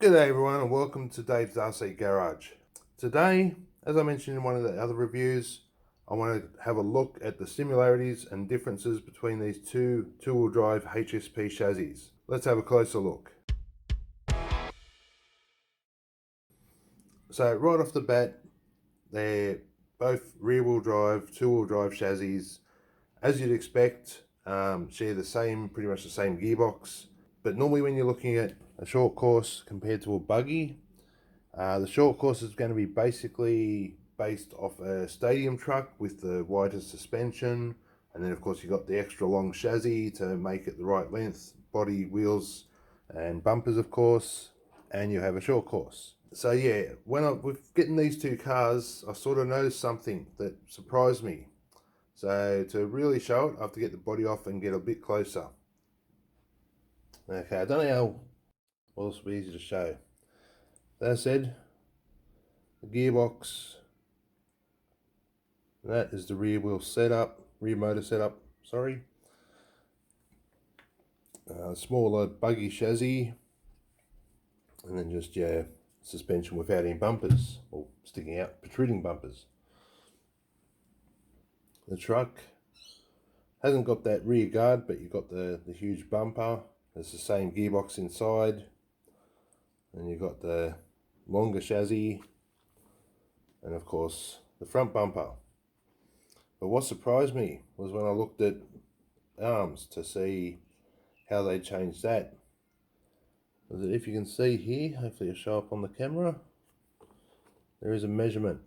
G'day everyone and welcome to Dave's RC Garage. Today, as I mentioned in one of the other reviews, I want to have a look at the similarities and differences between these two two-wheel drive HSP chassis. Let's have a closer look. So right off the bat, they're both rear-wheel drive, two-wheel drive chassis. As you'd expect, share pretty much the same gearbox. But normally when you're looking at a short course compared to a buggy, the short course is going to be basically based off a stadium truck with the wider suspension, and then of course you got the extra long chassis to make it the right length, body, wheels and bumpers of course, and you have a short course. So yeah, with getting these two cars, I sort of noticed something that surprised me. So to really show it, I have to get the body off and get a bit closer. Okay, I don't know how well this will be easy to show. That said, the gearbox, that is the rear motor setup, sorry. Smaller buggy chassis, and then just suspension without any bumpers, or sticking out, protruding bumpers. The truck hasn't got that rear guard, but you've got the huge bumper. It's the same gearbox inside, and you've got the longer chassis, and of course the front bumper. But what surprised me was when I looked at arms to see how they changed that. Was that if you can see here, hopefully it'll show up on the camera, there is a measurement.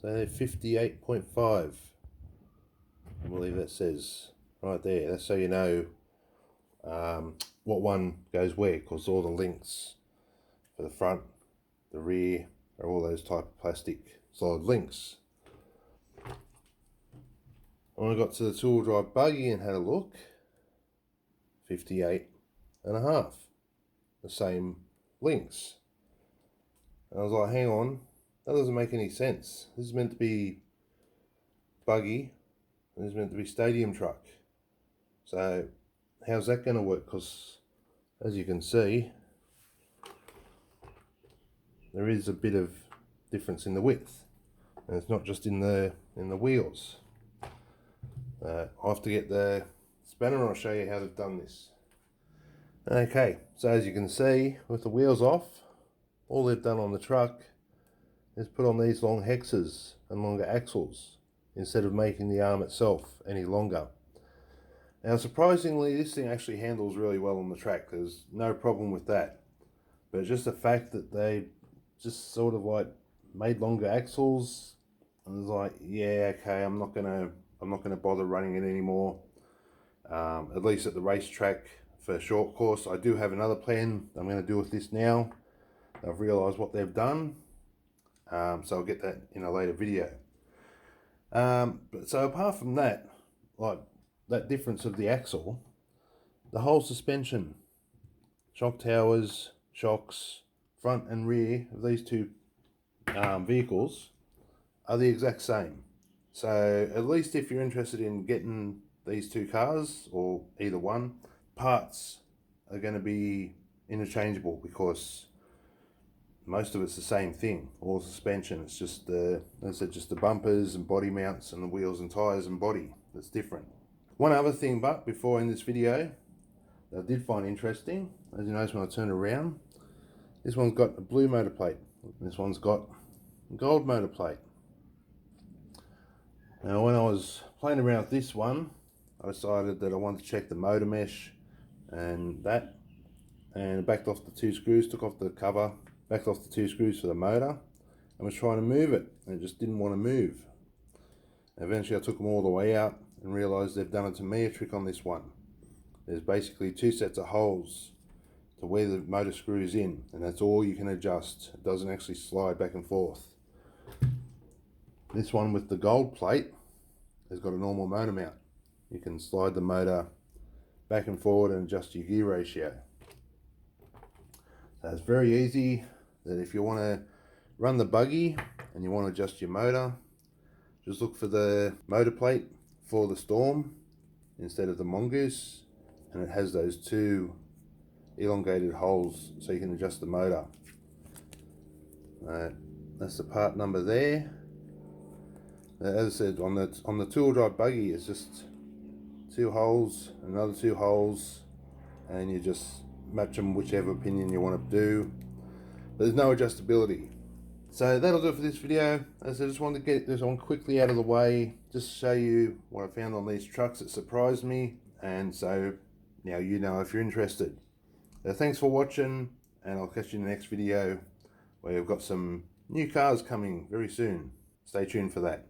So 58.5, I believe that says right there. That's so you know what one goes where, because all the links for the front, the rear are all those type of plastic solid links. When I got to the two-wheel drive buggy and had a look, 58.5, the same links. And I was like, hang on, that doesn't make any sense. This is meant to be buggy, and this is meant to be stadium truck. So how's that going to work? Because as you can see, there is a bit of difference in the width, and it's not just in the wheels. I'll have to get the spanner and I'll show you how they've done this. Okay, so as you can see, with the wheels off, all they've done on the truck is put on these long hexes and longer axles instead of making the arm itself any longer. Now surprisingly, this thing actually handles really well on the track. There's no problem with that, but just the fact that they just sort of like made longer axles, and it's like, yeah, okay, I'm not gonna bother running it anymore, at least at the racetrack for a short course. I do have another plan I'm going to do with this now. I've realized what they've done, so I'll get that in a later video. But so apart from that, like that difference of the axle, the whole suspension, shock towers, shocks, front and rear of these two vehicles are the exact same. So at least if you're interested in getting these two cars, or either one, parts are going to be interchangeable, because most of it's the same thing, all suspension. It's just just the bumpers and body mounts and the wheels and tires and body that's different. One other thing, but before I end this video, that I did find interesting, as you notice when I turn around, this one's got a blue motor plate, this one's got a gold motor plate. Now when I was playing around with this one, I decided that I wanted to check the motor mesh and that, and backed off the two screws, took off the cover, backed off the two screws for the motor, and was trying to move it, and it just didn't want to move. Eventually I took them all the way out and realised they've done it to me a trick on this one. There's basically two sets of holes to where the motor screws in, and that's all you can adjust. It doesn't actually slide back and forth. This one with the gold plate has got a normal motor mount. You can slide the motor back and forward and adjust your gear ratio. So it's very easy that if you want to run the buggy and you want to adjust your motor, just look for the motor plate for the Storm instead of the Mongoose, and it has those two elongated holes so you can adjust the motor. That's the part number there. As I said, on the two-wheel drive buggy, it's just 2 holes, another 2 holes, and you just match them whichever opinion you want to do. But there's no adjustability. So that'll do it for this video. As I just wanted to get this one quickly out of the way, just to show you what I found on these trucks that surprised me, and so now you know if you're interested. Thanks for watching, and I'll catch you in the next video where we've got some new cars coming very soon. Stay tuned for that.